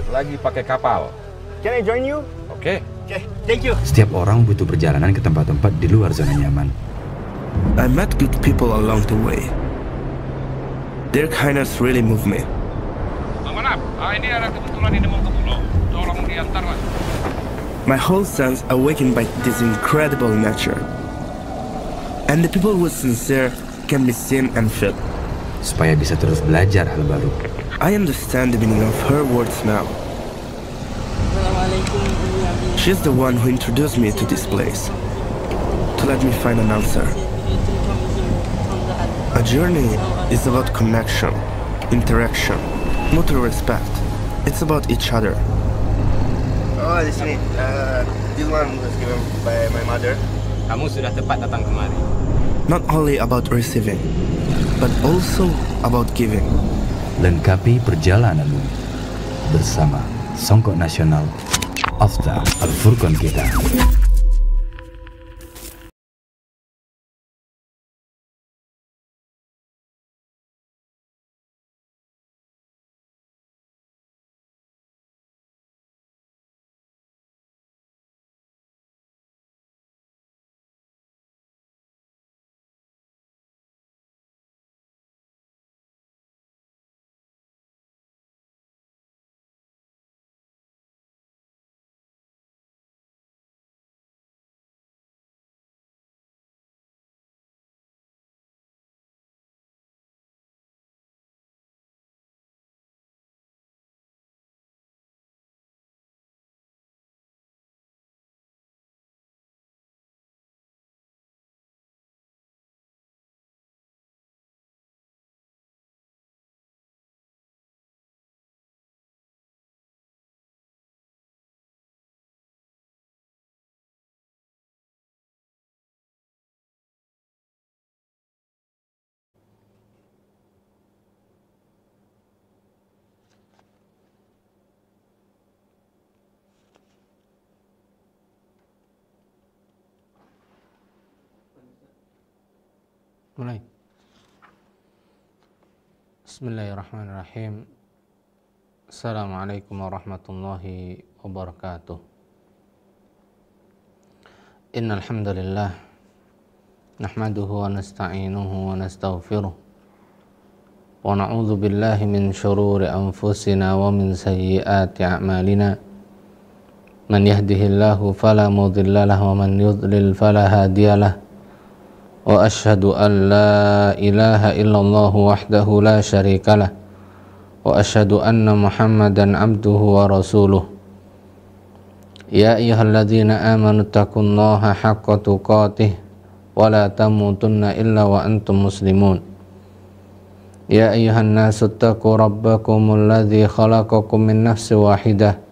lagi pakai kapal. Can I join you? Oke. Okay, thank you. Setiap orang butuh perjalanan ke tempat-tempat di luar zona nyaman. I met good people along the way. Their kindness really moved me. Manap, ini ada kebetulan ini mau ke pulau. Tolong diantarlah. My whole sense awakened by this incredible nature. And the people who are sincere can be seen and felt. Supaya bisa terus belajar hal baru. I understand the meaning of her words now. She's the one who introduced me to this place, to let me find an answer. A journey is about connection, interaction, mutual respect. It's about each other. Oh, di sini. This one was given by my mother. Kamu sudah tepat datang kemari. Not only about receiving, but also about giving. Lengkapi perjalananmu bersama Songkok Nasional Afta Al-Furqan kita. Mulai. Bismillahirrahmanirrahim. Assalamualaikum warahmatullahi wabarakatuh. Innal hamdalillah nahmaduhu wa nasta'inuhu wa nastaghfiruh wa na'udzu billahi min shururi anfusina wa min sayyiati a'malina. Man yahdihillahu fala mudilla lahu wa man yudlil fala hadiyalah. Wa ashhadu an la ilaha illallah wahdahu la syarika lah wa ashhadu anna Muhammadan abduhu wa rasuluh. Ya ayyuhalladzina amanu taqullaha haqqa tuqatih wa la tamutunna illa wa antum muslimun. Ya ayyuhan nasu taqu rabbakumul ladzi khalaqakum min nafsin wahidah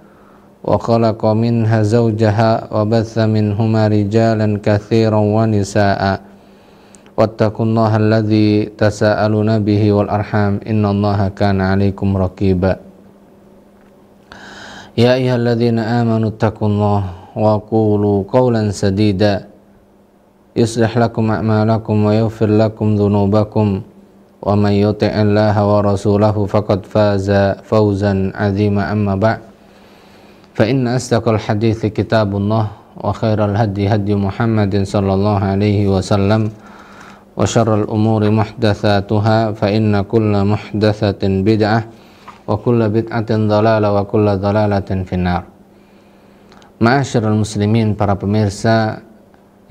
wa khalaqa minha zawjaha wa batha minhuma rijalan katsiran wa nisaa'a. Wattaqullaha alladzi tasaaluna bihi wal arham innallaha kana 'alaikum raqiba. Ya ayyuhalladzina amanu taqullaha wa qulu qawlan sadida yuslih lakum a'malakum wa yaghfir lakum dhunubakum wa may yuti'illaha wa rasulahu faqad faza fawzan 'azima. Amma ba'd, fa inna asdaqal hadithi kitabullah wa khairal hadi hadi Muhammadin sallallahu alaihi wasallam wa syarrul umuri muhdatsatuha fa inna kulla muhdatsatin bid'ah wa kulla bid'atin dhalalah wa kulla dhalalatin finnar. Ma'asyiral muslimin, para pemirsa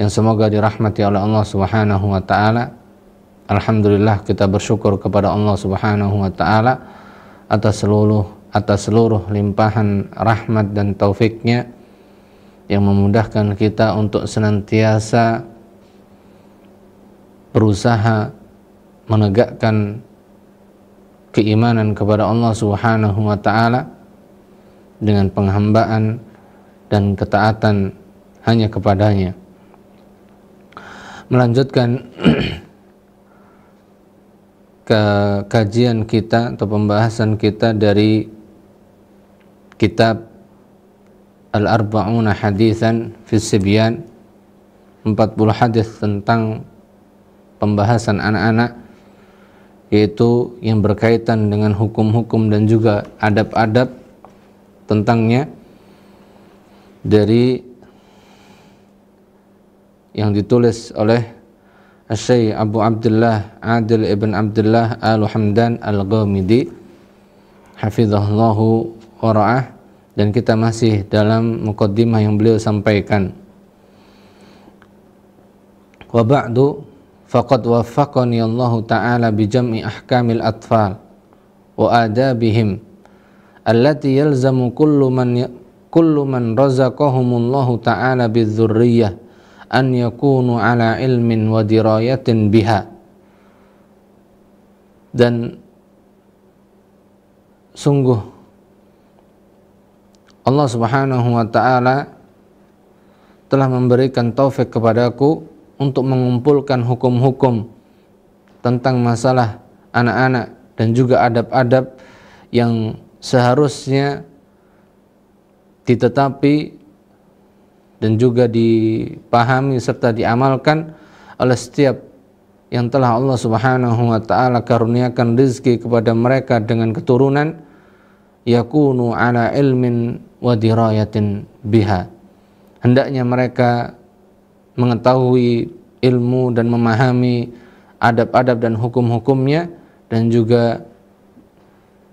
yang semoga dirahmati oleh Allah Subhanahu wa taala. Alhamdulillah, kita bersyukur kepada Allah Subhanahu wa taala atas seluruh limpahan rahmat dan taufiknya yang memudahkan kita untuk senantiasa berusaha menegakkan keimanan kepada Allah Subhanahu wa taala dengan penghambaan dan ketaatan hanya kepadanya. Melanjutkan ke kajian kita atau pembahasan kita dari kitab Al-Arba'una Haditsan fi Sibyan, 40 hadis tentang pembahasan anak-anak, yaitu yang berkaitan dengan hukum-hukum dan juga adab-adab tentangnya dari yang ditulis oleh Syekh Abu Abdullah Adil ibn Abdullah Al-Hamdan Al-Ghamidi hafizahullahu wa ra'ah, dan kita masih dalam muqaddimah yang beliau sampaikan. Wa ba'du faqad waffaqani Allah Ta'ala bi jam'i ahkamil atfal wa adabihim allati yalzamu kullu man razaqahumullahu ta'ala bidzurriyyah an yakunu ala ilmin wa dirayatin biha. Dan sungguh Allah Subhanahu wa ta'ala telah memberikan taufik kepadaku untuk mengumpulkan hukum-hukum tentang masalah anak-anak dan juga adab-adab yang seharusnya ditetapi dan juga dipahami serta diamalkan oleh setiap yang telah Allah Subhanahu wa ta'ala karuniakan rezeki kepada mereka dengan keturunan, yakunu ala ilmin wa dirayatin biha. Hendaknya mereka mengetahui ilmu dan memahami adab-adab dan hukum-hukumnya, dan juga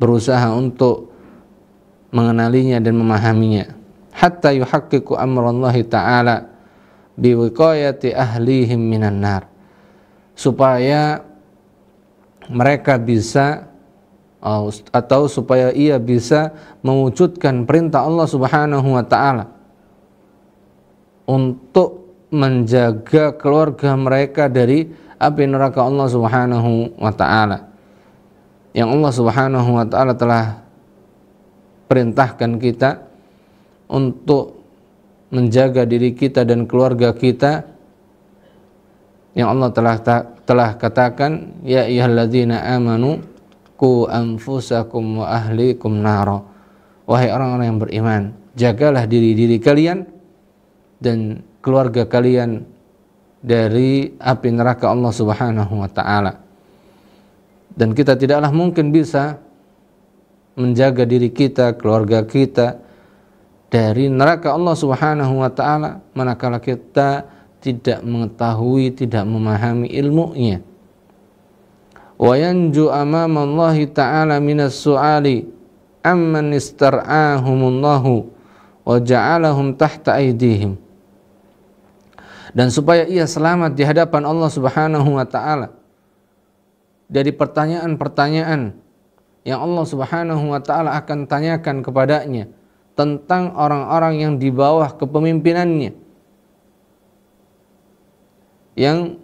berusaha untuk mengenalinya dan memahaminya, hatta yuhaqqiqu amrallahi ta'ala biwiqayati ahlihim minan nar, supaya mereka bisa atau supaya ia bisa mewujudkan perintah Allah Subhanahu wa ta'ala untuk menjaga keluarga mereka dari api neraka Allah Subhanahu wa ta'ala, yang Allah Subhanahu wa ta'ala telah perintahkan kita untuk menjaga diri kita dan keluarga kita, yang Allah telah katakan, ya ayyuhalladzina amanu qu anfusakum wa ahlikum nara. Wahai orang-orang yang beriman, jagalah diri-diri kalian dan keluarga kalian dari api neraka Allah Subhanahu wa ta'ala. Dan kita tidaklah mungkin bisa menjaga diri kita, keluarga kita dari neraka Allah Subhanahu wa ta'ala manakala kita tidak mengetahui, tidak memahami ilmunya. Wa yanju amama Allah ta'ala minas su'ali amman istar'ahumullahu wa ja'alahum tahta aydihim. Dan supaya ia selamat di hadapan Allah Subhanahu wa ta'ala dari pertanyaan-pertanyaan yang Allah Subhanahu wa ta'ala akan tanyakan kepadanya tentang orang-orang yang di bawah kepemimpinannya, yang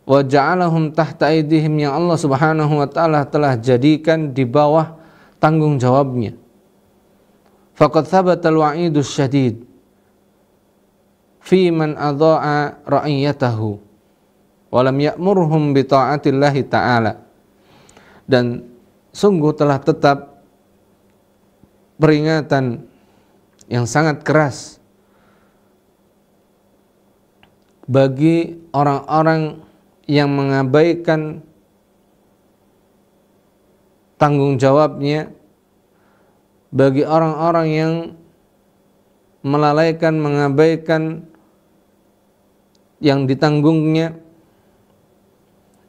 wa ja'alahum tahta aydihim, yang Allah Subhanahu wa ta'ala telah jadikan di bawah tanggung jawabnya. Faqad thabata al-wa'idu syadid fi man adha'a ra'iyatahu wa lam ya'murhum bi ta'atillahi ta'ala. Dan sungguh telah tetap peringatan yang sangat keras bagi orang-orang yang mengabaikan tanggung jawabnya, bagi orang-orang yang melalaikan, mengabaikan yang ditanggungnya,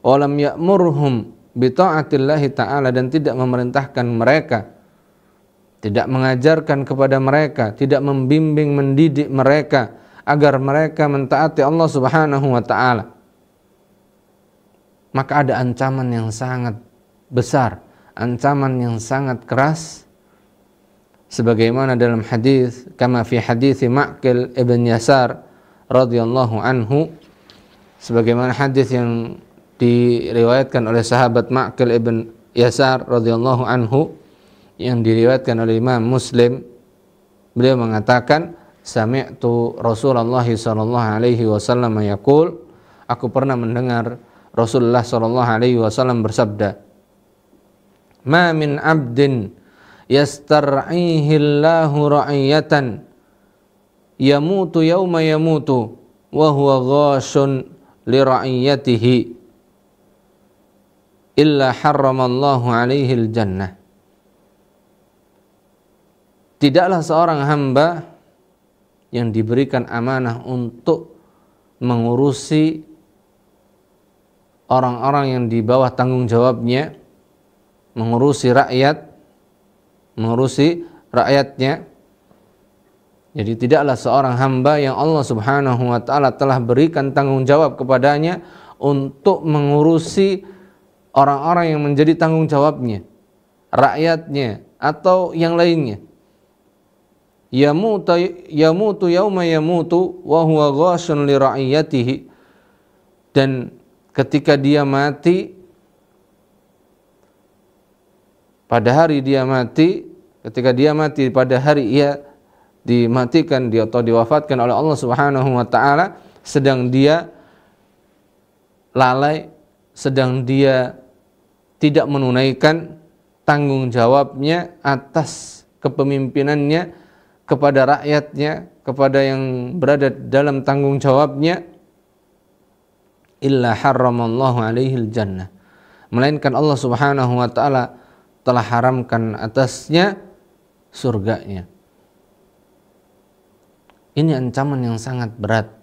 walam ya'murhum bi ta'atillahi ta'ala, dan tidak memerintahkan mereka, tidak mengajarkan kepada mereka, tidak membimbing, mendidik mereka agar mereka mentaati Allah Subhanahu wa ta'ala. Maka ada ancaman yang sangat besar, ancaman yang sangat keras, sebagaimana dalam hadis, kama fi hadis Ma'qil ibn Yasar radhiyallahu anhu, sebagaimana hadis yang diriwayatkan oleh sahabat Ma'qil ibn Yasar radhiyallahu anhu, yang diriwayatkan oleh Imam Muslim. Beliau mengatakan, sami'tu Rasulullah sallallahu alaihi wasallam yaqul, aku pernah mendengar Rasulullah sallallahu alaihi wasallam bersabda, ma min 'abdin yastar'ihi Allahu ra'iyatan yamutu yawma yamutu wa huwa ghashun li ra'iyatihi illa harramallahu alaihi al-jannah. tidaklah seorang hamba yang diberikan amanah untuk mengurusi orang-orang yang di bawah tanggung jawabnya, mengurusi rakyatnya. Jadi tidaklah seorang hamba yang Allah Subhanahu wa taala telah berikan tanggung jawab kepadanya untuk mengurusi orang-orang yang menjadi tanggung jawabnya, rakyatnya atau yang lainnya. Yamutu yauma yamutu wa huwa ghashun li ra'iyatihi. Dan ketika dia mati, ketika dia mati pada hari ia dimatikan atau diwafatkan oleh Allah Subhanahu wa taala, sedang dia lalai, sedang dia tidak menunaikan tanggung jawabnya atas kepemimpinannya kepada rakyatnya, kepada yang berada dalam tanggung jawabnya, illa harramallahu alaihil jannah, melainkan Allah Subhanahu wa taala telah haramkan atasnya surganya. Ini ancaman yang sangat berat,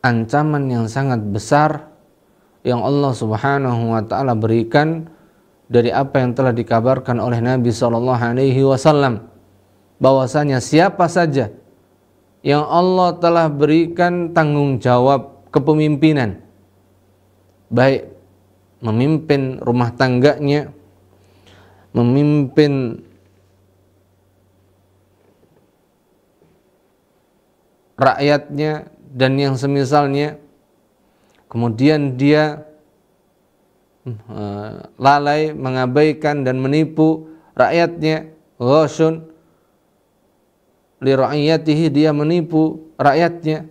ancaman yang sangat besar yang Allah Subhanahu wa taala berikan dari apa yang telah dikabarkan oleh Nabi sallallahu alaihi wasallam, bahwasanya siapa saja yang Allah telah berikan tanggung jawab kepemimpinan, baik memimpin rumah tangganya, memimpin rakyatnya dan yang semisalnya, kemudian dia lalai, mengabaikan dan menipu rakyatnya, ghasyun li ra'iyatihi, dia menipu rakyatnya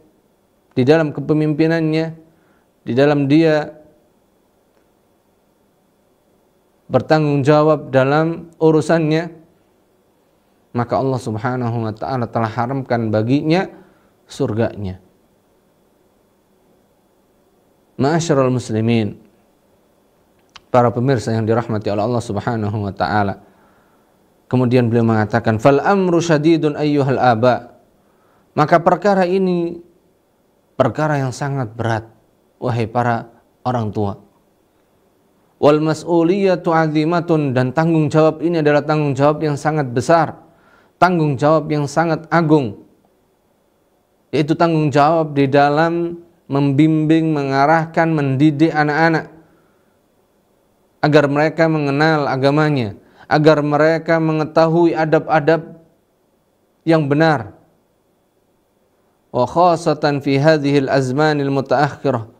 di dalam kepemimpinannya, di dalam dia bertanggung jawab dalam urusannya, maka Allah Subhanahu wa taala telah haramkan baginya surganya. Ma'asyiral muslimin, para pemirsa yang dirahmati oleh Allah Subhanahu wa taala. Kemudian beliau mengatakan, fal amru syadidun ayyuhal aba. Maka perkara ini perkara yang sangat berat, wahai para orang tua. Wal mas'uliyatu 'azimatun, dan tanggung jawab ini adalah tanggung jawab yang sangat besar, tanggung jawab yang sangat agung, yaitu tanggung jawab di dalam membimbing, mengarahkan, mendidik anak-anak agar mereka mengenal agamanya, agar mereka mengetahui adab-adab yang benar. Wa khasatan fi hadhil azmanil mutaakhirah,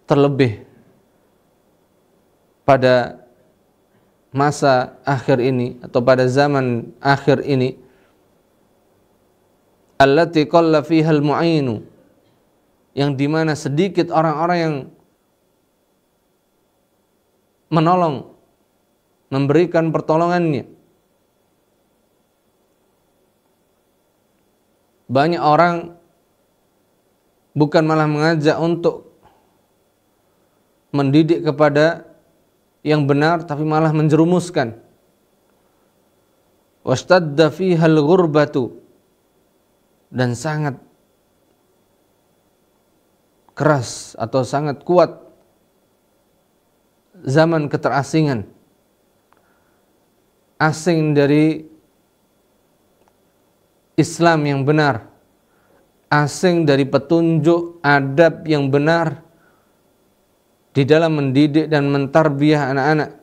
terlebih pada masa akhir ini atau pada zaman akhir ini, allati qalla fiha al-mu'inu, yang dimana sedikit orang-orang yang menolong, memberikan pertolongannya. Banyak orang bukan malah mengajak untuk mendidik kepada yang benar, tapi malah menjerumuskan. Washtadda fiha al-ghurbatu, dan sangat keras atau sangat kuat zaman keterasingan, asing dari Islam yang benar, asing dari petunjuk adab yang benar di dalam mendidik dan mentarbiyah anak-anak.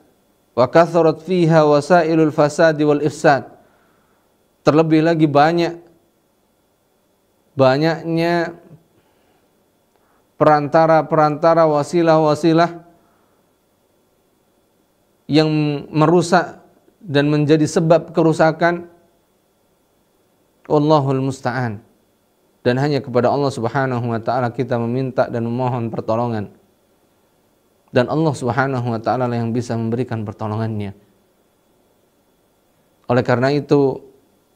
Wa kathurat fiha wasailul fasadi wal ifsad, terlebih lagi banyaknya perantara-perantara, wasilah-wasilah yang merusak dan menjadi sebab kerusakan. Wallahul musta'an. Dan hanya kepada Allah Subhanahu wa taala kita meminta dan memohon pertolongan. Dan Allah Subhanahu wa taala yang bisa memberikan pertolongannya. Oleh karena itu,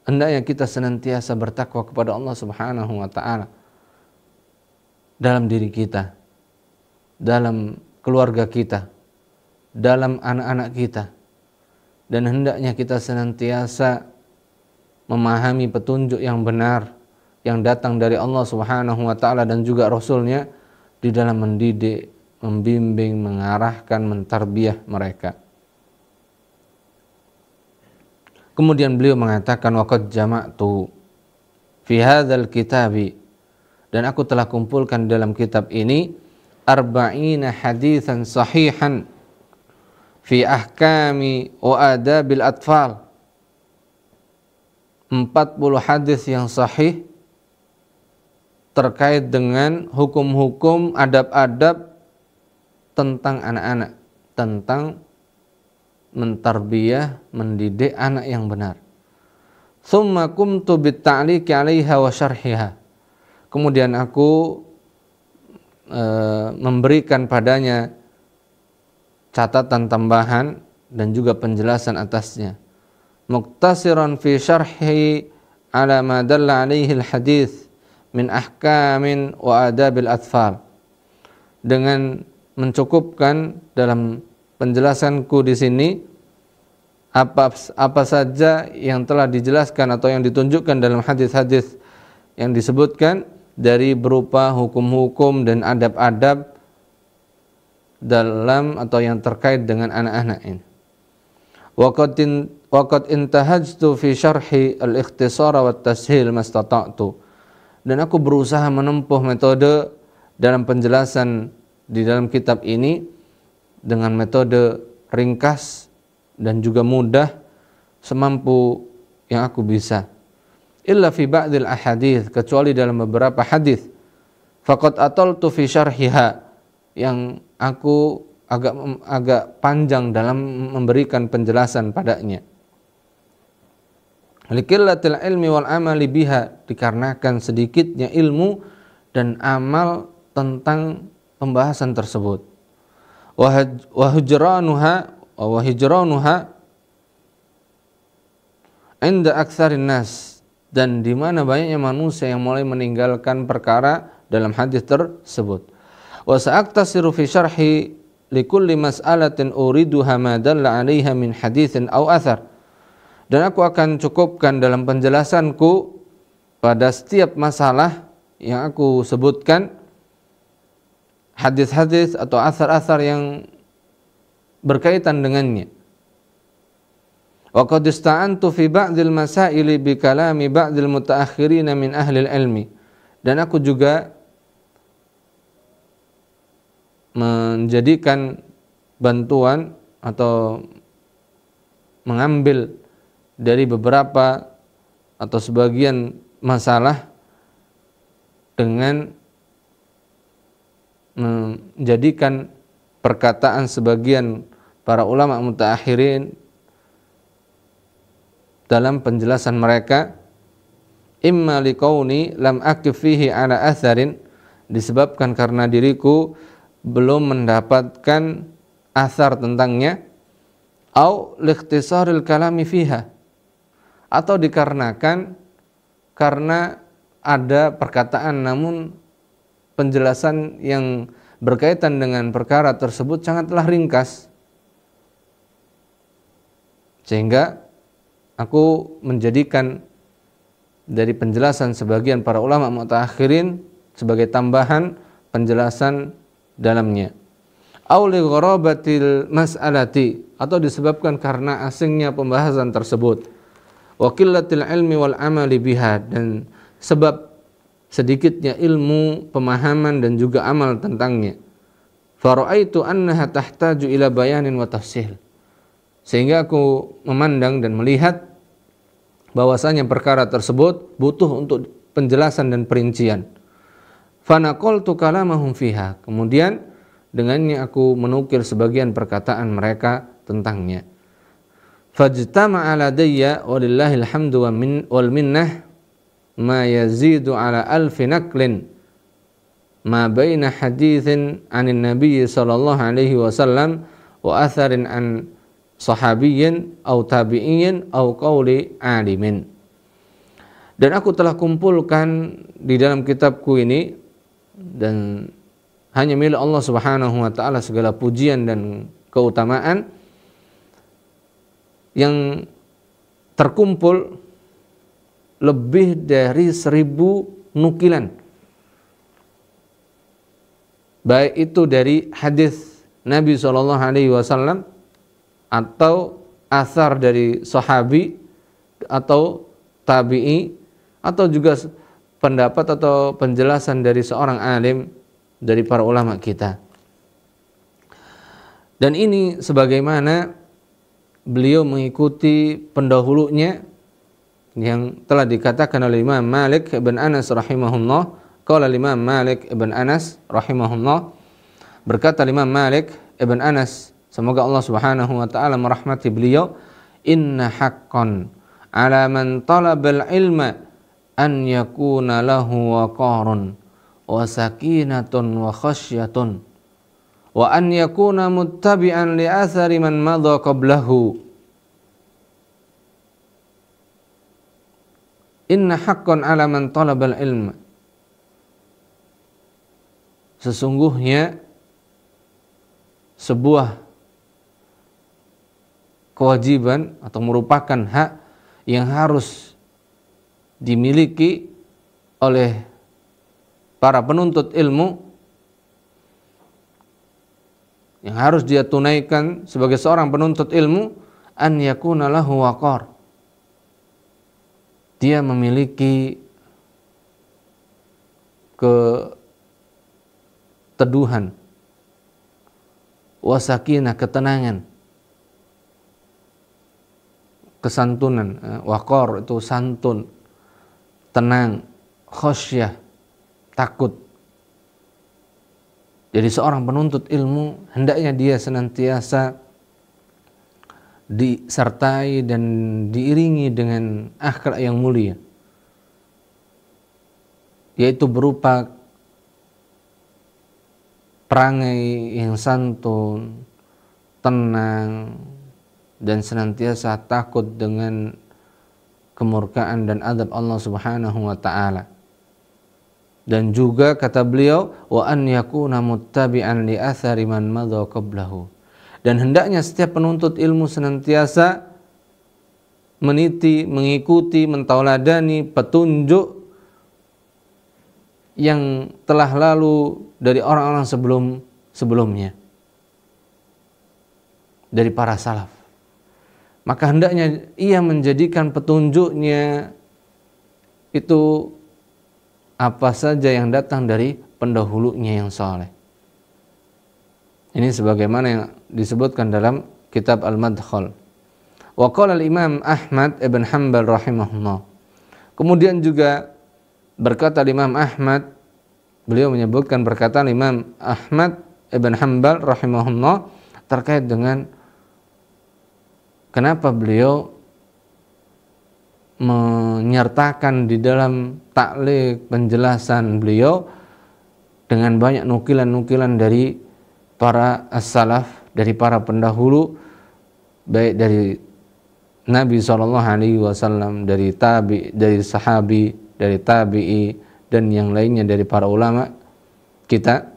hendaknya kita senantiasa bertakwa kepada Allah Subhanahu wa taala dalam diri kita, dalam keluarga kita, dalam anak-anak kita. Dan hendaknya kita senantiasa memahami petunjuk yang benar yang datang dari Allah Subhanahu wa taala dan juga Rasul-Nya di dalam mendidik, membimbing, mengarahkan, mentarbiyah mereka. Kemudian beliau mengatakan waqad jama'tu fi hadzal kitabi, dan aku telah kumpulkan dalam kitab ini arba'ina haditsan sahihan fi ahkami wa adabil atfal, 40 hadis yang sahih terkait dengan hukum-hukum adab-adab tentang anak-anak, tentang mentarbiyah, mendidik anak yang benar. Tsumma qumtu bit-ta'liqi 'alaiha wa syarhiha. Kemudian aku memberikan padanya catatan tambahan dan juga penjelasan atasnya. Muqtasiran fi syarhi ala ma dalla 'alaihi al-hadits min ahkamin wa adabil atfal, dengan mencukupkan dalam penjelasanku di sini apa saja yang telah dijelaskan atau yang ditunjukkan dalam hadis-hadis yang disebutkan dari berupa hukum-hukum dan adab-adab dalam atau yang terkait dengan anak-anak ini. Waqad intahajtu fi syarhi al-ikhtisar wa at-tashil mastata'tu, dan aku berusaha menempuh metode dalam penjelasan di dalam kitab ini dengan metode ringkas dan juga mudah semampu yang aku bisa. Illa fi ba'dil ahadits, kecuali dalam beberapa hadis. Faqad ataltu fi syarhiha, yang aku agak panjang dalam memberikan penjelasan padanya. Liqillatil ilmi wal amali biha, dikarenakan sedikitnya ilmu dan amal tentang pembahasan tersebut. Wa hijranuha inda aktsarin nas, dan di mana banyaknya manusia yang mulai meninggalkan perkara dalam hadis tersebut. Wa sa'aktasiru fi syarhi likulli mas'alatin uriduha ma dalla 'alaiha min haditsin aw athar, dan aku akan cukupkan dalam penjelasanku pada setiap masalah yang aku sebutkan hadis-hadis atau asar-asar yang berkaitan dengannya. Wa qad ista'antu fi ba'dil masaili bi kalami ba'dil mutaakhirin min ahli ilmi, dan aku juga menjadikan bantuan atau mengambil dari beberapa atau sebagian masalah dengan menjadikan perkataan sebagian para ulama mutaakhirin dalam penjelasan mereka, imma liqauni lam akif fihi ala atharin, disebabkan karena diriku belum mendapatkan asar tentangnya, au likhtisaril kalami fiha, atau dikarenakan karena ada perkataan namun penjelasan yang berkaitan dengan perkara tersebut sangatlah ringkas, sehingga aku menjadikan dari penjelasan sebagian para ulama mutaakhirin sebagai tambahan penjelasan dalamnya. Au li gharabatil mas'alati, atau disebabkan karena asingnya pembahasan tersebut. Wa qillatil ilmi wal amali biha, dan sebab sedikitnya ilmu, pemahaman dan juga amal tentangnya. Fara'aitu annaha tahtaju ila bayanin wa tafsil, sehingga aku memandang dan melihat bahwasanya perkara tersebut butuh untuk penjelasan dan perincian. Fanaqaltu kalamahum fiha, kemudian dengannya aku menukil sebagian perkataan mereka tentangnya. Fajtama'a ladayya walillahil hamdu wal minnah ma yazidu ala alfi naklin ma baina hadithin anin nabiy sallallahu alaihi wasallam wa atharin an sahabiyyin au tabi'iyyin au qauli alimin. Dan aku telah kumpulkan di dalam kitabku ini, dan hanya milik Allah Subhanahu wa taala segala pujian dan keutamaan, yang terkumpul lebih dari 1000 nukilan, baik itu dari hadis Nabi SAW atau asar dari sahabi atau tabi'i, atau juga pendapat atau penjelasan dari seorang alim dari para ulama kita. Dan ini sebagaimana beliau mengikuti pendahulunya yang telah dikatakan oleh Imam Malik ibn Anas rahimahullah. Qala Imam Malik ibn Anas rahimahullah, berkata Imam Malik ibn Anas, semoga Allah Subhanahu wa taala merahmati beliau, inna haqqan ala man talabal ilma an yakuna lahu waqarun wa sakinatun wa khasyatun wa an yakuna muttabi'an li athari man madha qablahu. Inna haqqan ala man talabal ilma, sesungguhnya sebuah kewajiban atau merupakan hak yang harus dimiliki oleh para penuntut ilmu, yang harus dia tunaikan sebagai seorang penuntut ilmu, an yakuna lahu waqar, dia memiliki keteduhan, wasakinah, ketenangan, kesantunan. Waqar itu santun, tenang, khasyah, takut. Jadi seorang penuntut ilmu hendaknya dia senantiasa disertai dan diiringi dengan akhlak yang mulia, yaitu berupa perangai yang santun, tenang, dan senantiasa takut dengan kemurkaan dan adab Allah Subhanahu wa taala. Dan juga kata beliau, wa an yakuna muttabi'an li athari man madha qablahu, dan hendaknya setiap penuntut ilmu senantiasa meniti, mengikuti, mentauladani petunjuk yang telah lalu dari orang-orang sebelumnya, dari para salaf. Maka hendaknya ia menjadikan petunjuknya itu apa saja yang datang dari pendahulunya yang saleh. Ini sebagaimana yang disebutkan dalam kitab Al-Madkhal. Wa qala al-Imam Ahmad ibn Hanbal rahimahullah. Kemudian juga berkata Imam Ahmad, beliau menyebutkan perkataan Imam Ahmad ibn Hanbal rahimahullah terkait dengan kenapa beliau menyertakan di dalam taklik penjelasan beliau dengan banyak nukilan-nukilan dari para as-salaf, dari para pendahulu, baik dari Nabi SAW, dari sahabi, dari tabi'i, dan yang lainnya dari para ulama kita.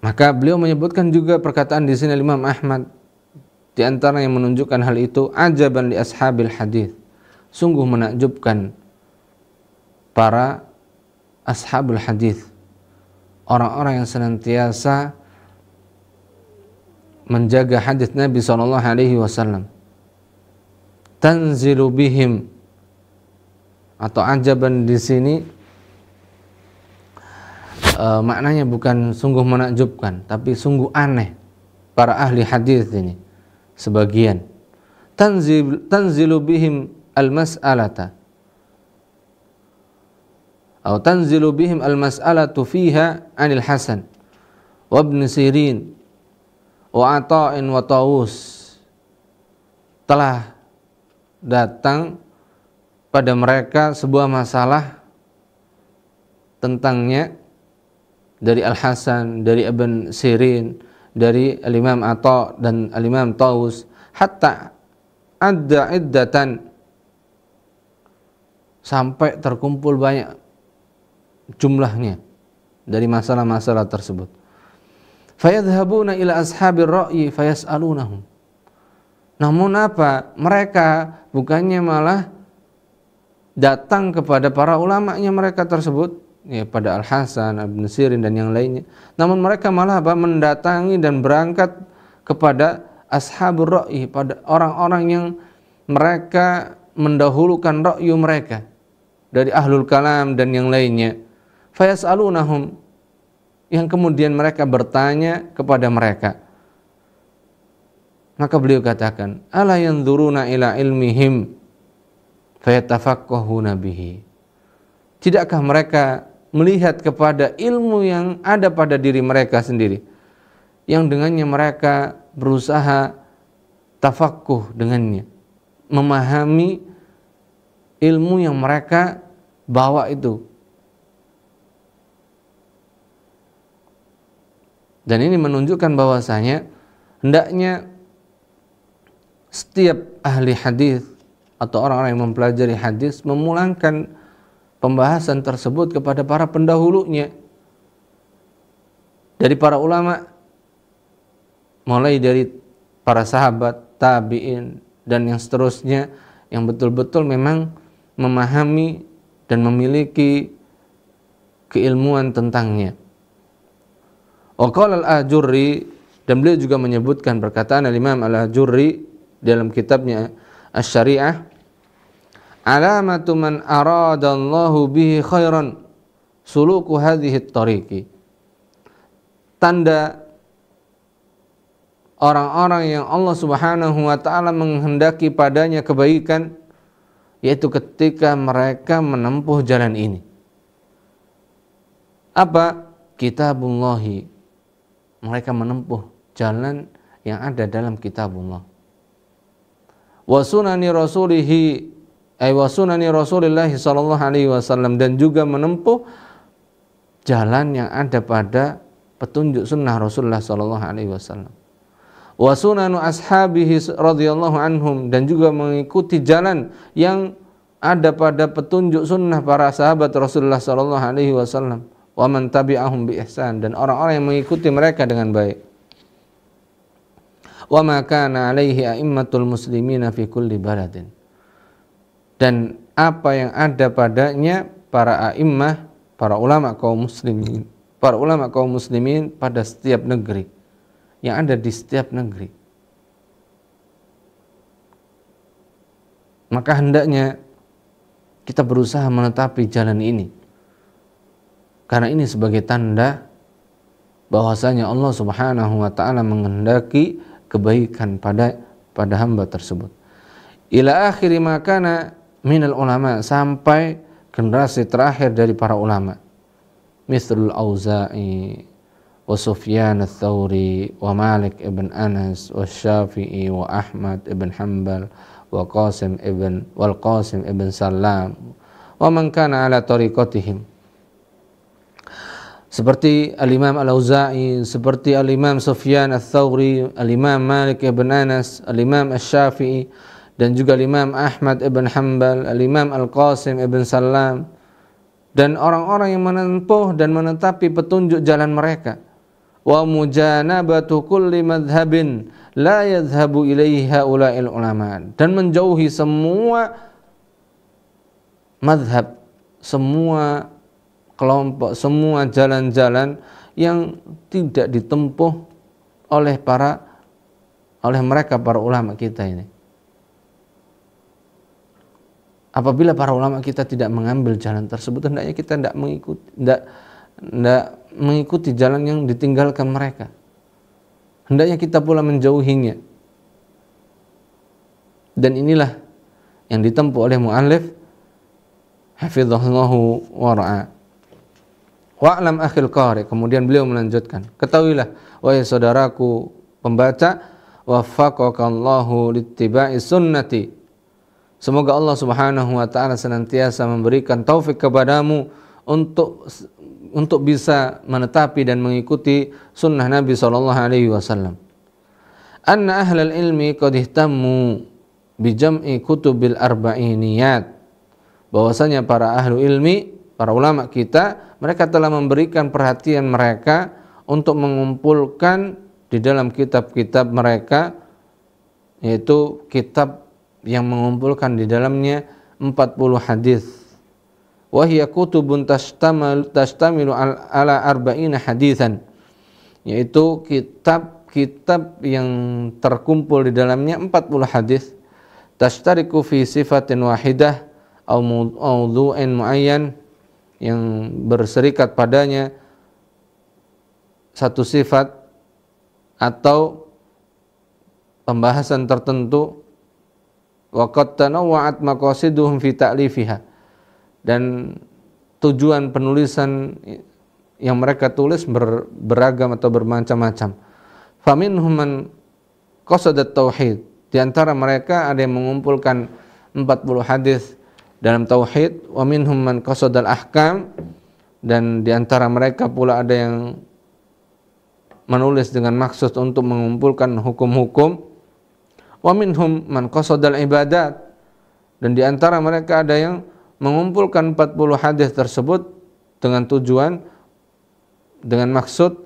Maka beliau menyebutkan juga perkataan di sini Imam Ahmad, di antara yang menunjukkan hal itu, ajaban li ashabil hadis, sungguh menakjubkan para ashabul hadis, orang-orang yang senantiasa menjaga hadis Nabi SAW. Tanzilu bihim, atau ajaban di sini maknanya bukan sungguh menakjubkan, tapi sungguh aneh para ahli hadis ini. Sebagian tanzilu bihim al-mas'alata, atau tanzilu bihim al-mas'alatu fiha anil Hasan wa Ibn Sirin wa Ata'in wa Tawus, telah datang pada mereka sebuah masalah tentangnya dari Al-Hasan, dari Ibn Sirin, dari Al-Imam Ata' dan Al-Imam Tawus, hatta adda iddatan, sampai terkumpul banyak jumlahnya dari masalah-masalah tersebut. Fayadhhabuna ila ashabir ra'yi fayas'alunahum, Namun apa? Mereka bukannya malah datang kepada para ulamanya mereka tersebut, ya, pada Al-Hasan, Ibn Sirin dan yang lainnya. Namun mereka malah apa? Mendatangi dan berangkat kepada ashabur ra'yi, pada orang-orang yang mereka mendahulukan ra'yu mereka dari ahlul kalam dan yang lainnya. Fayas'alunahum, yang kemudian mereka bertanya kepada mereka. Maka beliau katakan, ala yanzuruna ila ilmihim fayatafaqqahuna bihi. Tidakkah mereka melihat kepada ilmu yang ada pada diri mereka sendiri, yang dengannya mereka berusaha tafaqquh dengannya, memahami ilmu yang mereka bawa itu. Dan ini menunjukkan bahwasanya hendaknya setiap ahli hadis atau orang-orang yang mempelajari hadis memulangkan pembahasan tersebut kepada para pendahulunya, dari para ulama, mulai dari para sahabat, tabi'in dan yang seterusnya, yang betul-betul memang memahami dan memiliki keilmuan tentangnya. Wa qala al-Ajurri, dan beliau juga menyebutkan perkataan al-Imam al-Ajurri dalam kitabnya Asy-Syari'ah, alamatu man aradallahu bihi khairan suluku hadhihi at-tariqi. Tanda orang-orang yang Allah Subhanahu wa taala menghendaki padanya kebaikan, yaitu ketika mereka menempuh jalan ini. Apa? Kitabullahi. Mereka menempuh jalan yang ada dalam kitabullah. Wa sunani rasulihi, ay wa sunani Rasulillah sallallahu alaihi wasallam, dan juga menempuh jalan yang ada pada petunjuk sunnah Rasulullah sallallahu alaihi wasallam. Wa sunanu ashabihi radhiyallahu anhum, dan juga mengikuti jalan yang ada pada petunjuk sunnah para sahabat Rasulullah sallallahu alaihi wasallam. Wa man tabi'ahum bi ihsan, dan orang-orang yang mengikuti mereka dengan baik. Wa ma kana alaihi a'immatul muslimina fi kulli baladin, dan apa yang ada padanya para a'immah, para ulama kaum muslimin, para ulama kaum muslimin pada setiap negeri, yang ada di setiap negeri. Maka hendaknya kita berusaha menetapi jalan ini, karena ini sebagai tanda bahwasanya Allah Subhanahu wa taala menghendaki kebaikan pada hamba tersebut. Ila akhiri makana minal ulama, sampai generasi terakhir dari para ulama. Mithlul Auza'i wa Sufyan ats-Tsauri wa Malik ibn Anas wa Syafi'i wa Ahmad ibn Hanbal wa Qasim ibn Salam wa man kana ala tariqatihim. Seperti Al-Imam Al-Auza'i, seperti Al-Imam Sufyan ats-Tsauri, Al-Imam Malik ibn Anas, Al-Imam Asy-Syafi'i, dan juga Al-Imam Ahmad ibn Hanbal, Al-Imam Al-Qasim ibn Salam, dan orang-orang yang menempuh dan menetapi petunjuk jalan mereka. Wa mujanabatu kulli madhhabin la yadhhabu ilaihi haula'il ulama, dan menjauhi semua madhab, semua kelompok, semua jalan-jalan yang tidak ditempuh oleh mereka para ulama kita ini. Apabila para ulama kita tidak mengambil jalan tersebut, hendaknya kita tidak mengikuti jalan yang ditinggalkan mereka. Hendaknya kita pula menjauhinya. Dan inilah yang ditempuh oleh muallif hafizahullahu wa ra'a. Wa'lam akhil qari, kemudian beliau melanjutkan, ketahuilah wahai saudaraku pembaca, waffaqakallahu littiba'i sunnati, semoga Allah Subhanahu wa taala senantiasa memberikan taufik kepadamu untuk bisa menetapi dan mengikuti sunnah Nabi sallallahu alaihi wasallam. Anna ahlal ilmi qad ihtammu bi jam'i kutubil arba'iniyat, bahwasanya para ahlu ilmi, para ulama kita, mereka telah memberikan perhatian mereka untuk mengumpulkan di dalam kitab-kitab mereka yaitu kitab yang mengumpulkan di dalamnya 40 hadis. Wa hiya kutubun tashtamilu ala arba'ina hadisan, yaitu kitab yang terkumpul di dalamnya 40 hadis. Tashtariku fi sifatin wahidah au mawdu'in muayyan, yang berserikat padanya satu sifat atau pembahasan tertentu. Wa qad tanawwa'at maqasiduhum fi ta'lifiha, dan tujuan penulisan yang mereka tulis beragam atau bermacam-macam. Faminhum man qasada tauhid, di antara mereka ada yang mengumpulkan 40 hadis dalam tauhid. Wa minhum man qasada al-ahkam, dan di antara mereka pula ada yang menulis dengan maksud untuk mengumpulkan hukum-hukum. Wa minhum man qasada al-ibadat, dan di antara mereka ada yang mengumpulkan 40 hadis tersebut dengan tujuan, dengan maksud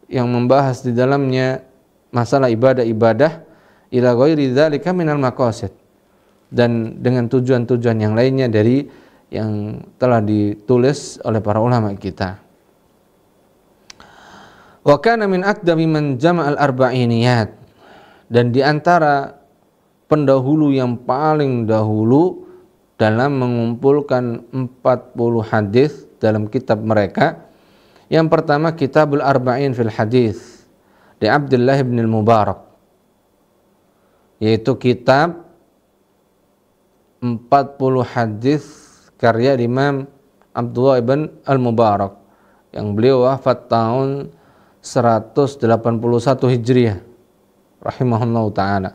yang membahas di dalamnya masalah ibadah-ibadah, ila ghairi dzalika minal maqasid, dan dengan tujuan-tujuan yang lainnya dari yang telah ditulis oleh para ulama kita. Wa kana min aqdami man jama'al arba'iniyat, dan di antara pendahulu yang paling dahulu dalam mengumpulkan 40 hadis dalam kitab mereka, yang pertama Kitabul Arba'in fil Hadis di Abdullah bin al-Mubarak, yaitu kitab 40 hadis karya Imam Abdullah bin al-Mubarak, yang beliau wafat tahun 181 Hijriah rahimahullahu ta'ala.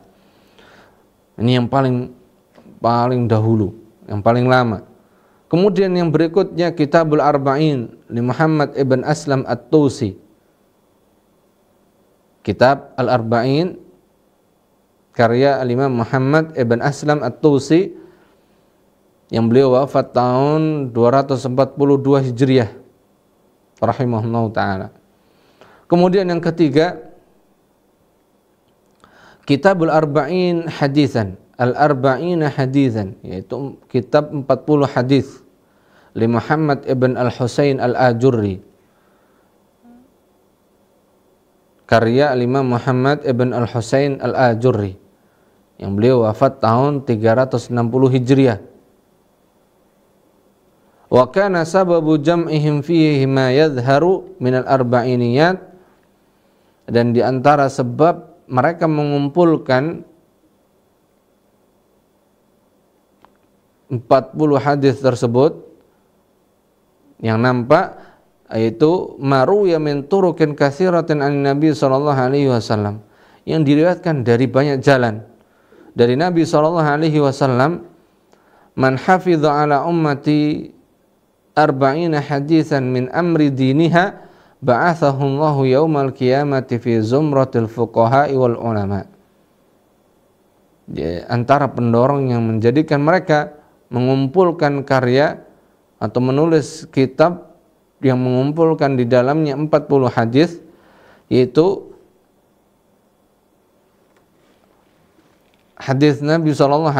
Ini yang paling dahulu, yang paling lama. Kemudian yang berikutnya Kitabul Arba'in li Muhammad ibn Aslam At-Tusi. Kitab Al-Arba'in karya Al-Imam Muhammad ibn Aslam At-Tusi, yang beliau wafat tahun 242 Hijriah rahimahullahu ta'ala. Kemudian yang ketiga Kitabul Arba'in Hadisan, Al-Arba'ina Hadisan, yaitu kitab 40 hadis li Muhammad ibn Al-Husain Al-Ajurri, karya Imam Muhammad ibn Al-Husain Al-Ajurri, yang beliau wafat tahun 360 Hijriah. Wa kana sababu jam'ihim fihi ma yadhharu min al-arba'iniyat, dan di antara sebab mereka mengumpulkan 40 hadis tersebut yang nampak, yaitu maruya min turukin katsiratin an Nabi sallallahu alaihi wasallam, yang diriwayatkan dari banyak jalan dari Nabi sallallahu alaihi wasallam. Man hafidha ala ummati 40 hadisan min amri diniha ba'athahu Allahu yaumal qiyamati fi zumratil fuqaha'i wal ulama. Di antara pendorong yang menjadikan mereka mengumpulkan karya atau menulis kitab yang mengumpulkan di dalamnya 40 hadis, yaitu hadis Nabi SAW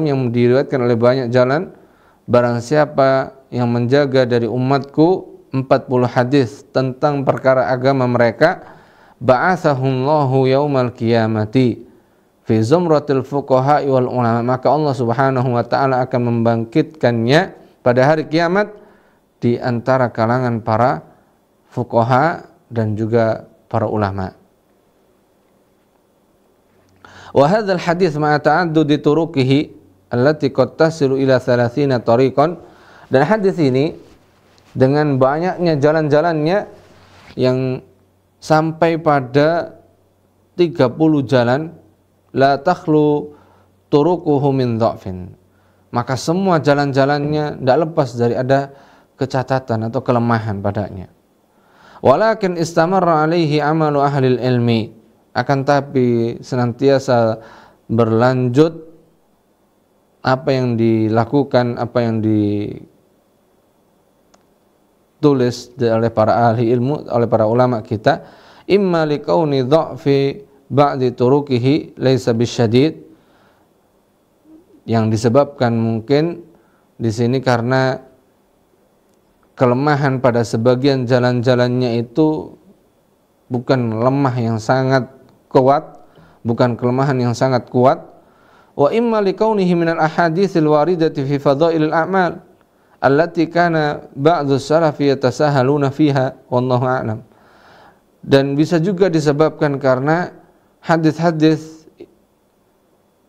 yang diriwayatkan oleh banyak jalan. Barang siapa yang menjaga dari umatku 40 hadis tentang perkara agama mereka, ba'athahullahu yaumal qiyamati fi zumratil fuqaha'i wal ulama, maka Allah Subhanahu wa taala akan membangkitkannya pada hari kiamat di antara kalangan para fuqaha dan juga para ulama. Wa hadzal hadits ma'a ta'addudi turuqihi allati qad tasilu ila 30 tariqan, dan hadis ini dengan banyaknya jalan-jalannya yang sampai pada 30 jalan, la takhlu turuquhu min dha'fin, maka semua jalan-jalannya tidak lepas dari ada kecacatan atau kelemahan padanya. Walakin istamarra alaihi amalu ahli ilmi, akan tapi senantiasa berlanjut apa yang dilakukan, apa yang ditulis oleh para ahli ilmu, oleh para ulama kita, imma liqauni dha'fi ba'di turukihi laisa bisyadid, yang disebabkan mungkin di sini karena kelemahan pada sebagian jalan-jalannya itu bukan lemah yang sangat kuat, bukan kelemahan yang sangat kuat. Wa imma likaunihi minal ahaditsil waridati fi fadailil a'mal allati kana ba'dhu salafi yatasahaluna fiha wallahu a'lam. Dan bisa juga disebabkan karena hadis-hadis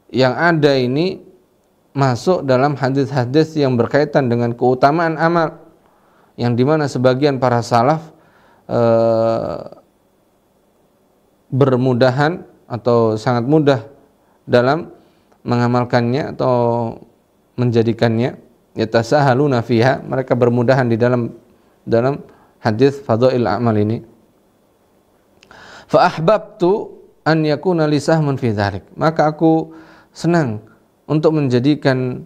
yang ada ini masuk dalam hadis-hadis yang berkaitan dengan keutamaan amal, yang dimana sebagian para salaf bermudahan atau sangat mudah dalam mengamalkannya atau menjadikannya, yatasahaluna fiha, mereka bermudahan di dalam hadis fadail amal ini. Fa ahbabtu an yakuna li sahmun fi dzalik, maka aku senang untuk menjadikan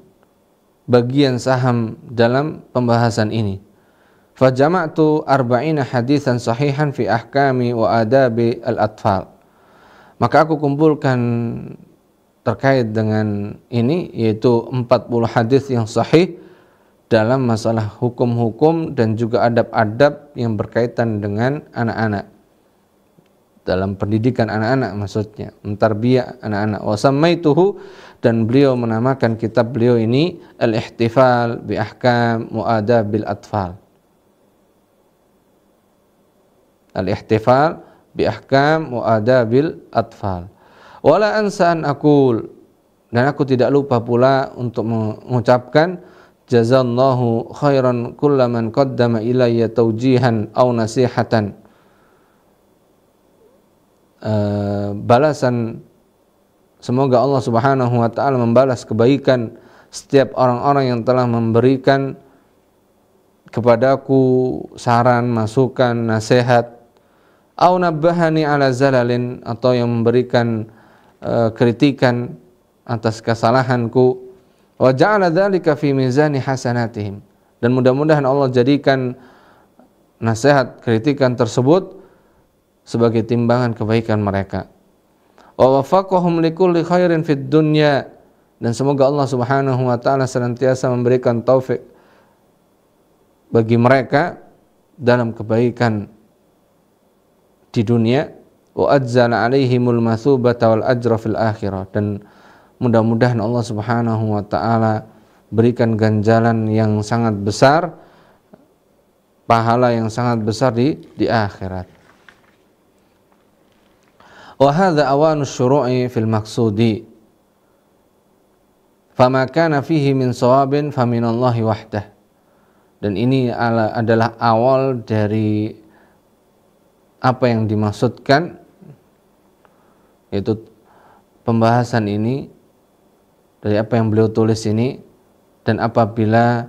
bagian saham dalam pembahasan ini. Fa jama'tu 40 hadisan sahihan fi ahkami wa adabi al-atfal, maka aku kumpulkan terkait dengan ini, yaitu 40 hadis yang sahih dalam masalah hukum-hukum dan juga adab-adab yang berkaitan dengan anak-anak, dalam pendidikan anak-anak, maksudnya mentarbiyah anak-anak. Wa sammaituhu, dan beliau menamakan kitab beliau ini Al-Ihtifal bi Ahkam wa Adabil Atfal. Al-Ihtifal bi Ahkam wa Adabil Atfal. Wala ansa an aqul, dan aku tidak lupa pula untuk mengucapkan jazallahu khairan kullaman qaddama ilayya tawjihan aw nasihatan, balasan, semoga Allah Subhanahu wa taala membalas kebaikan setiap orang-orang yang telah memberikan kepadaku saran, masukan, nasihat, au nabbahani ala zalalin, atau yang memberikan kritikan atas kesalahanku, wa ja'ala dzalika fi mizani hasanatihim, dan mudah-mudahan Allah jadikan nasihat, kritikan tersebut sebagai timbangan kebaikan mereka. Wa wafaqahum likulli khairin fid dunya, dan semoga Allah Subhanahu wa taala senantiasa memberikan taufik bagi mereka dalam kebaikan di dunia. Wa ajzala alaihimul mathubata wal ajra fil akhirah, dan mudah-mudahan Allah Subhanahu wa taala berikan ganjaran yang sangat besar, pahala yang sangat besar di akhirat. Wa hadza awanu syuru'i fil maqsudi, fama kana fihi min shawabin faminallahi wahdah, dan ini adalah awal dari apa yang dimaksudkan, yaitu pembahasan ini dari apa yang beliau tulis ini, dan apabila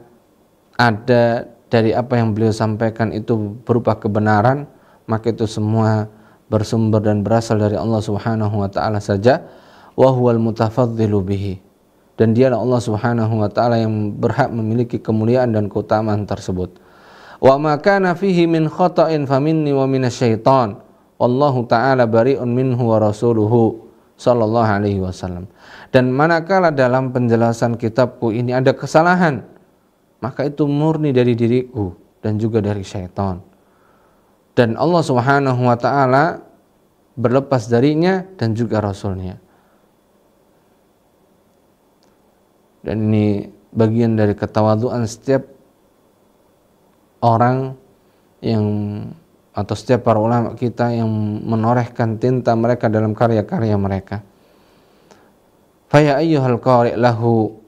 ada dari apa yang beliau sampaikan itu berupa kebenaran, maka itu semua bersumber dan berasal dari Allah Subhanahu wa taala saja. Wa huwal mutafaddilu bihi, dan dialah Allah Subhanahu wa taala yang berhak memiliki kemuliaan dan keutamaan tersebut. Wa ma kana fihi min khata'in faminni wa minasyaitan wallahu ta'ala bari'un minhu wa rasuluhu sallallahu alaihi wasallam. Dan manakala dalam penjelasan kitabku ini ada kesalahan, maka itu murni dari diriku dan juga dari syaitan, dan Allah Subhanahu wa taala berlepas darinya dan juga rasulnya. Dan ini bagian dari ketawaduan setiap orang yang, atau setiap para ulama kita yang menorehkan tinta mereka dalam karya-karya mereka. Fa ya ayyuhal qari' lahu,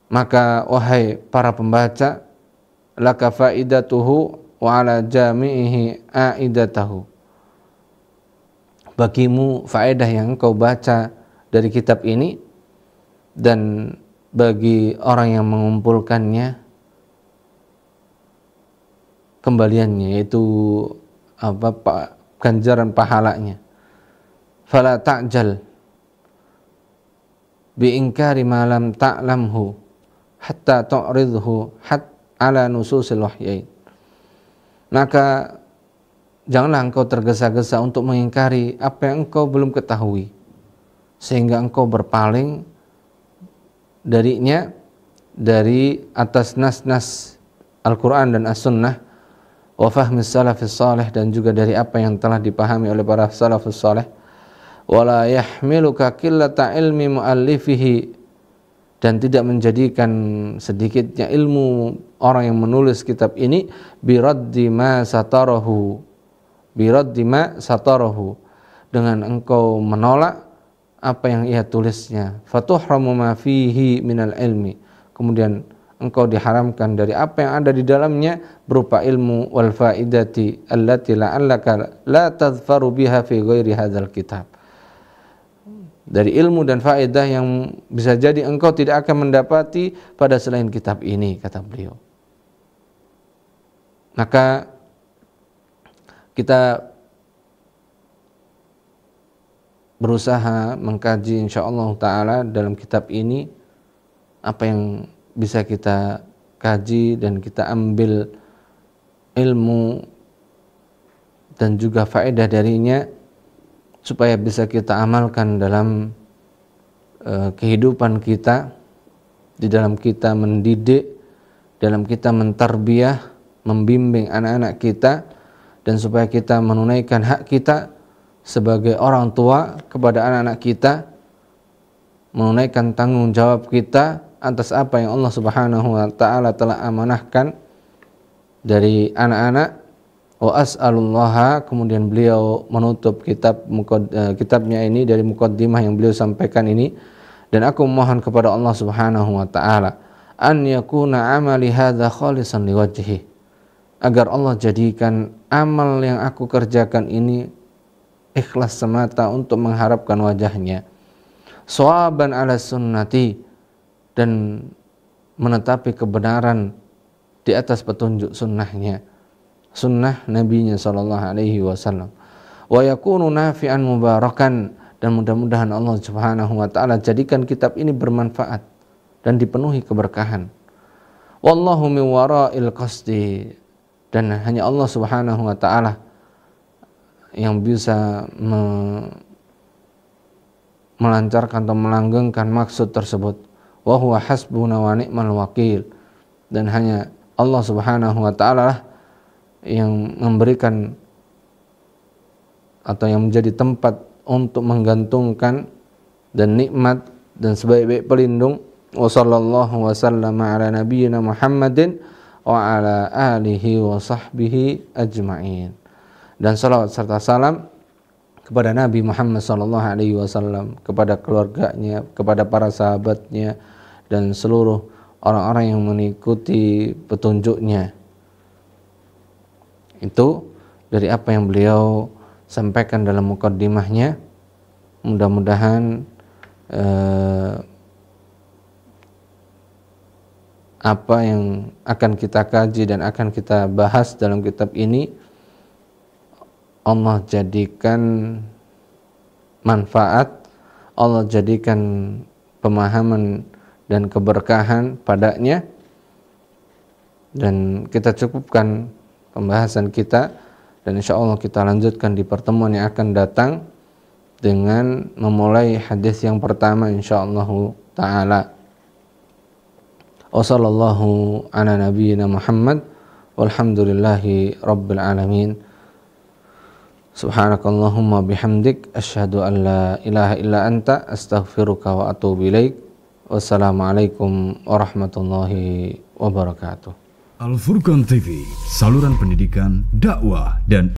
maka wahai para pembaca, laka faidatuhu wa ala jami'ihi aidatahu, bagimu faedah yang engkau baca dari kitab ini, dan bagi orang yang mengumpulkannya kembaliannya, yaitu ganjaran pahalanya. Fala ta'jal bi inkari ma lam ta'lamhu hatta tu'ridhu ala nususil wahyain, maka janganlah engkau tergesa-gesa untuk mengingkari apa yang engkau belum ketahui, sehingga engkau berpaling darinya, dari atas nas-nas Al-Quran dan As-Sunnah, wa fahmi salafis salih, dan juga dari apa yang telah dipahami oleh para salafus salih, wala yahmiluka qillata ilmi muallifihi, dan tidak menjadikan sedikitnya ilmu orang yang menulis kitab ini, biraddi ma satarahu, dengan engkau menolak apa yang ia tulisnya, fatuhramu ma fihi minal ilmi, kemudian engkau diharamkan dari apa yang ada di dalamnya berupa ilmu, wal faidati allati la'allaka la tadhfaru biha fi ghairi hadzal kitab, dari ilmu dan faedah yang bisa jadi engkau tidak akan mendapati pada selain kitab ini, kata beliau. Maka kita berusaha mengkaji insyaallah ta'ala dalam kitab ini apa yang bisa kita kaji dan kita ambil ilmu dan juga faedah darinya, supaya bisa kita amalkan dalam kehidupan kita, di dalam kita mendidik, dalam kita mentarbiyah, membimbing anak-anak kita, dan supaya kita menunaikan hak kita sebagai orang tua kepada anak-anak kita, menunaikan tanggung jawab kita atas apa yang Allah Subhanahu wa ta'ala telah amanahkan dari anak-anak. Wa as'alullaha, kemudian beliau menutup kitabnya ini dari muqaddimah yang beliau sampaikan ini, dan aku mohon kepada Allah Subhanahu wa ta'ala an yakuna amali hadza khalisan liwajhi, agar Allah jadikan amal yang aku kerjakan ini ikhlas semata untuk mengharapkan wajahnya, shawaban ala sunnati, dan menetapi kebenaran di atas petunjuk sunnahnya, sunnah nabinya sallallahu alaihi wasallam, wa yakunu nafi'an mubarakan, dan mudah-mudahan Allah Subhanahu wa taala jadikan kitab ini bermanfaat dan dipenuhi keberkahan. Wallahu min wara'il qasdi, dan hanya Allah Subhanahu wa taala yang bisa melancarkan atau melanggengkan maksud tersebut. Wa huwa hasbuna wa ni'mal wakil, dan hanya Allah Subhanahu wa taala lah yang memberikan atau yang menjadi tempat untuk menggantungkan dan nikmat dan sebaik-baik pelindung. Wa sallallahu wa sallama ala nabiyyina Muhammadin wa ala alihi wa sahbihi ajma'in. Dan salawat serta salam kepada Nabi Muhammad sallallahu alaihi wasallam, kepada keluarganya, kepada para sahabatnya, dan seluruh orang-orang yang mengikuti petunjuknya. Itu dari apa yang beliau sampaikan dalam muqaddimahnya. Mudah-mudahan apa yang akan kita kaji dan akan kita bahas dalam kitab ini Allah jadikan manfaat, Allah jadikan pemahaman dan keberkahan padanya, dan kita cukupkan pembahasan kita, dan insya Allah kita lanjutkan di pertemuan yang akan datang dengan memulai hadis yang pertama insya Allah ta'ala. Wa sallallahu ala nabiyyina Muhammad walhamdulillahi rabbil alamin. Subhanakallahumma bihamdik asyhadu an la ilaha illa anta astaghfiruka wa atubu ilaik. Wassalamualaikum warahmatullahi wabarakatuh. Al Furqan TV, saluran pendidikan, dakwah dan